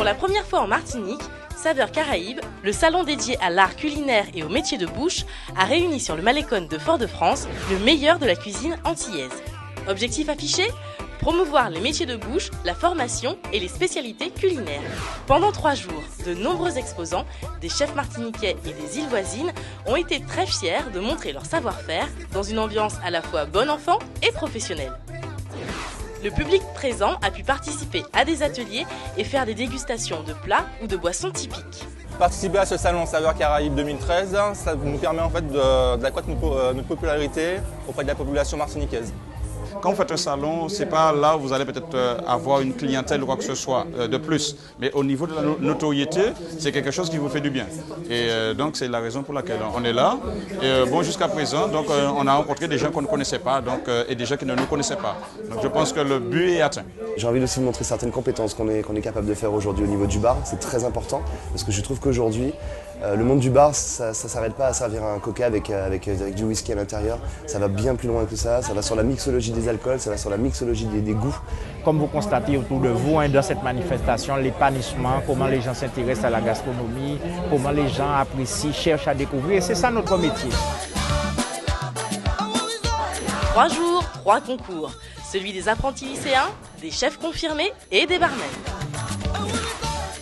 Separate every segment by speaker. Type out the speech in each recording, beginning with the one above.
Speaker 1: Pour la première fois en Martinique, Saveurs Caraïbes, le salon dédié à l'art culinaire et aux métiers de bouche, a réuni sur le Malécon de Fort-de-France le meilleur de la cuisine antillaise. Objectif affiché ? Promouvoir les métiers de bouche, la formation et les spécialités culinaires. Pendant 3 jours, de nombreux exposants, des chefs martiniquais et des îles voisines, ont été très fiers de montrer leur savoir-faire dans une ambiance à la fois bon enfant et professionnelle. Le public présent a pu participer à des ateliers et faire des dégustations de plats ou de boissons typiques.
Speaker 2: Participer à ce salon Saveurs Caraïbes 2013, ça nous permet en fait d'accroître notre popularité auprès de la population martiniquaise.
Speaker 3: Quand vous faites un salon, ce n'est pas là où vous allez peut-être avoir une clientèle ou quoi que ce soit de plus. Mais au niveau de la notoriété, c'est quelque chose qui vous fait du bien. Et donc c'est la raison pour laquelle on est là. Et bon, jusqu'à présent, donc, on a rencontré des gens qu'on ne connaissait pas et des gens qui ne nous connaissaient pas. Donc je pense que le but est atteint.
Speaker 4: J'ai envie aussi de montrer certaines compétences qu'on est capable de faire aujourd'hui au niveau du bar. C'est très important parce que je trouve qu'aujourd'hui, le monde du bar, ça ne s'arrête pas à servir un coca avec du whisky à l'intérieur. Ça va bien plus loin que ça. Ça va sur la mixologie des alcools, ça va sur la mixologie des goûts.
Speaker 5: Comme vous constatez autour de vous dans cette manifestation, l'épanouissement, comment les gens s'intéressent à la gastronomie, comment les gens apprécient, cherchent à découvrir. Et c'est ça notre métier.
Speaker 1: 3 jours, 3 concours. Celui des apprentis lycéens, des chefs confirmés et des barmen.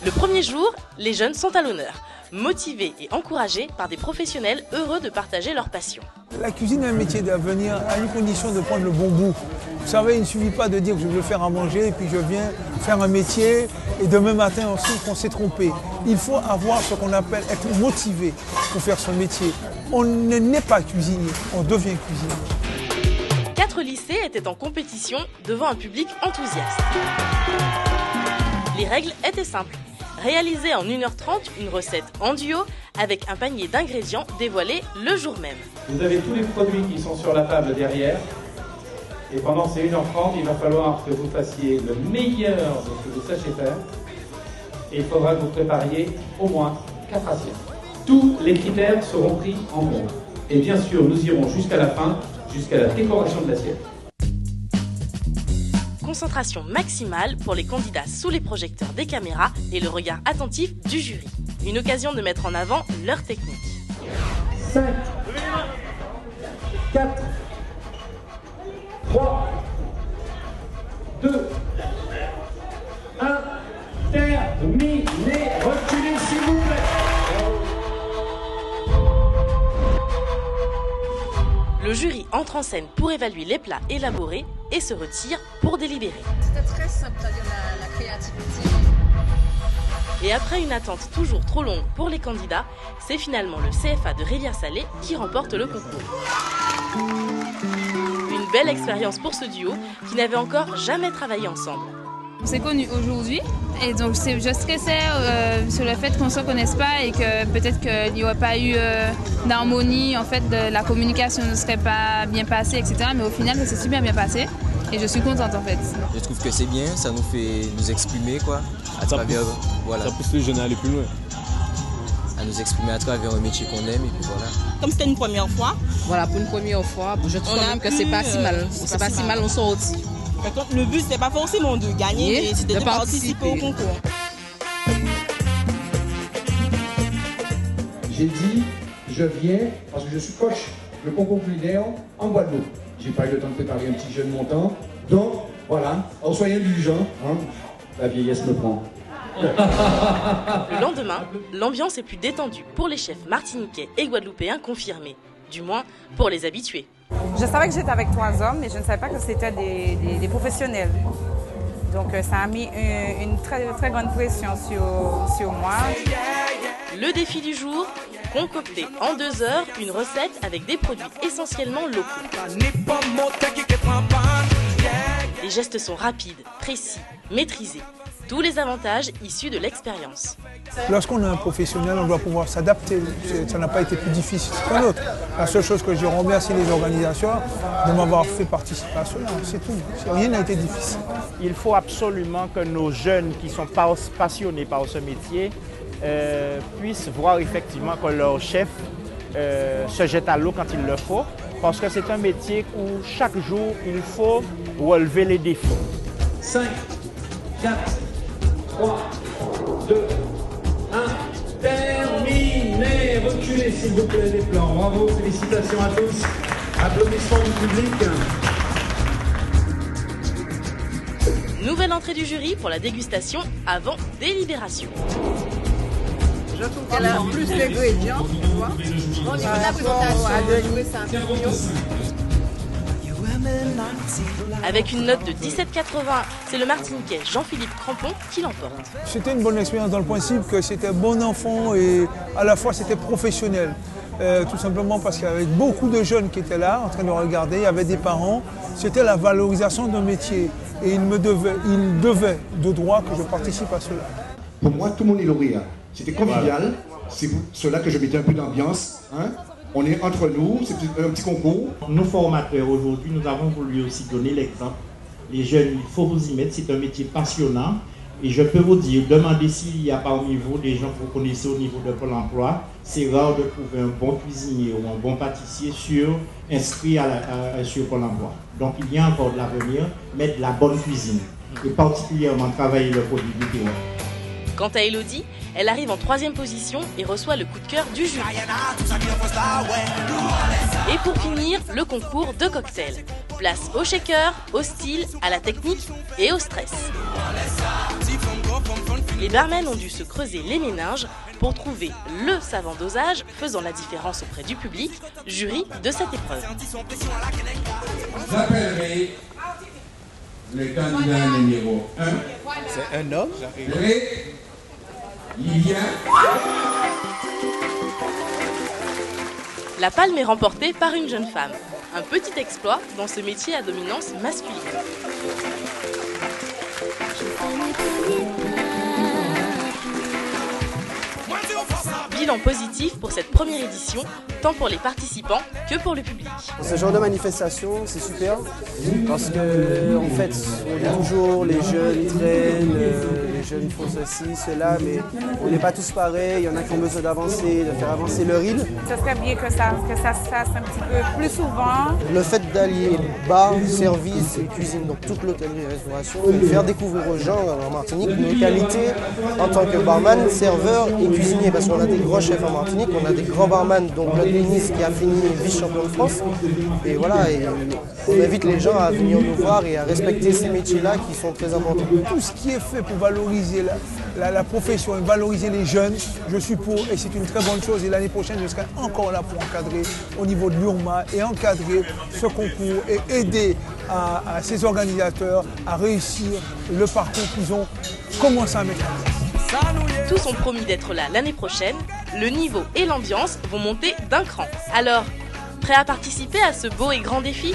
Speaker 1: Le premier jour, les jeunes sont à l'honneur, motivés et encouragés par des professionnels heureux de partager leur passion.
Speaker 6: La cuisine est un métier d'avenir à une condition de prendre le bon goût. Vous savez, il ne suffit pas de dire que je veux faire à manger et puis je viens faire un métier et demain matin on sait qu'on s'est trompé. Il faut avoir ce qu'on appelle être motivé pour faire son métier. On ne naît pas cuisinier, on devient cuisinier.
Speaker 1: 4 lycées étaient en compétition devant un public enthousiaste. Les règles étaient simples. Réaliser en 1h30 une recette en duo avec un panier d'ingrédients dévoilé le jour même.
Speaker 7: Vous avez tous les produits qui sont sur la table derrière. Et pendant ces 1h30, il va falloir que vous fassiez le meilleur de ce que vous sachez faire. Et il faudra que vous prépariez au moins 4 assiettes. Tous les critères seront pris en compte. Et bien sûr, nous irons jusqu'à la fin, jusqu'à la décoration de l'assiette.
Speaker 1: Concentration maximale pour les candidats sous les projecteurs des caméras et le regard attentif du jury. Une occasion de mettre en avant leur technique.
Speaker 7: 5, 4, 3, 2, 1, terminé. Reculez s'il vous plaît.
Speaker 1: Le jury entre en scène pour évaluer les plats élaborés et se retire pour délibérer.
Speaker 8: C'était très simple, c'est-à-dire la créativité.
Speaker 1: Et après une attente toujours trop longue pour les candidats, c'est finalement le CFA de Rivière-Salée qui remporte le concours. Une belle expérience pour ce duo qui n'avait encore jamais travaillé ensemble.
Speaker 9: On s'est connus aujourd'hui et donc je stressais sur le fait qu'on ne se connaisse pas et que peut-être qu'il n'y aurait pas eu d'harmonie, en fait, la communication ne serait pas bien passée, etc. Mais au final, ça s'est super bien passé et je suis contente en fait.
Speaker 10: Je trouve que c'est bien, ça nous fait nous exprimer quoi, à travers, voilà.
Speaker 11: Ça pousse les jeunes à aller plus loin.
Speaker 10: À nous exprimer à travers un métier qu'on aime et puis voilà.
Speaker 12: Comme c'était une première fois.
Speaker 8: Voilà, pour une première fois, je trouve quand même que c'est pas si mal. C'est pas si mal, on sort aussi.
Speaker 12: Par contre, le but, c'était pas forcément de gagner, mais c'était de participer au concours.
Speaker 13: J'ai dit, je viens parce que je suis coach de concours culinaire en Guadeloupe. J'ai pas eu le temps de préparer un petit jeune montant. Donc, voilà, en soyez indulgents, hein, la vieillesse me prend.
Speaker 1: Le lendemain, l'ambiance est plus détendue pour les chefs martiniquais et guadeloupéens confirmés. Du moins, pour les habitués.
Speaker 14: Je savais que j'étais avec 3 hommes, mais je ne savais pas que c'était des professionnels. Donc ça a mis une très, très grande pression sur moi.
Speaker 1: Le défi du jour, concocter en 2 heures une recette avec des produits essentiellement locaux. Les gestes sont rapides, précis, maîtrisés. Tous les avantages issus de l'expérience.
Speaker 6: Lorsqu'on est un professionnel, on doit pouvoir s'adapter. Ça n'a pas été plus difficile qu'un autre. La seule chose que je remercie les organisateurs de m'avoir fait participer à cela, c'est tout. Rien n'a été difficile.
Speaker 5: Il faut absolument que nos jeunes qui sont passionnés par ce métier puissent voir effectivement que leur chef se jette à l'eau quand il le faut. Parce que c'est un métier où chaque jour, il faut relever les défis.
Speaker 7: 5, 4, 3, 2, 1, terminé. Reculez s'il vous plaît les plans. Bravo, félicitations à tous. Applaudissements du public.
Speaker 1: Nouvelle entrée du jury pour la dégustation avant délibération.
Speaker 11: Je trouve qu'elle a plus d'ingrédients, tu vois. Au niveau de la présentation, c'est un pignon.
Speaker 1: Avec une note de 17,80, c'est le Martiniquais Jean-Philippe Crampon qui l'emporte.
Speaker 6: C'était une bonne expérience dans le principe que c'était bon enfant et à la fois c'était professionnel. Tout simplement parce qu'il y avait beaucoup de jeunes qui étaient là en train de regarder, il y avait des parents. C'était la valorisation d'un métier et il devait de droit que je participe à cela.
Speaker 13: Pour moi, tout le monde est lauréat. C'était convivial, c'est pour cela que je mettais un peu d'ambiance. Hein. On est entre nous, c'est un petit concours.
Speaker 15: Nos formateurs aujourd'hui, nous avons voulu aussi donner l'exemple. Les jeunes, il faut vous y mettre, c'est un métier passionnant. Et je peux vous dire, demandez s'il y a parmi vous des gens que vous connaissez au niveau de Pôle emploi. C'est rare de trouver un bon cuisinier ou un bon pâtissier inscrit sur Pôle emploi. Donc il y a encore de l'avenir, mais de la bonne cuisine. Et particulièrement travailler le produit du terroir.
Speaker 1: Quant à Elodie, elle arrive en 3e position et reçoit le coup de cœur du jury. Et pour finir, le concours de cocktails. Place au shaker, au style, à la technique et au stress. Les barmen ont dû se creuser les méninges pour trouver le savant dosage faisant la différence auprès du public, jury de cette épreuve.
Speaker 13: J'appellerai le candidat numéro 1.
Speaker 16: C'est un homme.
Speaker 13: Lilian.
Speaker 1: La palme est remportée par une jeune femme. Un petit exploit dans ce métier à dominance masculine. Bilan positif pour cette première édition, tant pour les participants que pour le public.
Speaker 17: Ce genre de manifestation, c'est super, parce que en fait, on dit toujours les jeunes traînent, les jeunes font ceci, cela, mais on n'est pas tous pareils, il y en a qui ont besoin d'avancer, de faire avancer leur île.
Speaker 14: Ce serait bien que ça se fasse un petit peu plus souvent.
Speaker 17: Le fait d'allier bar, service et cuisine, donc toute l'hôtellerie et restauration, et faire découvrir aux gens en Martinique nos qualités en tant que barman, serveur et cuisinier, parce qu'on a des grands chefs en Martinique, on a des grands barman, donc Claude Denis qui a fini vice-champion de France. Et voilà, et on invite les gens à venir nous voir et à respecter ces métiers-là qui sont très importants.
Speaker 6: Tout ce qui est fait pour valoriser la profession et valoriser les jeunes, je suis pour et c'est une très bonne chose. Et l'année prochaine, je serai encore là pour encadrer au niveau de l'URMA et encadrer ce concours et aider à ces organisateurs à réussir le parcours qu'ils ont commencé à mettre en place.
Speaker 1: Tous ont promis d'être là l'année prochaine, le niveau et l'ambiance vont monter d'un cran. Alors, prêt à participer à ce beau et grand défi ?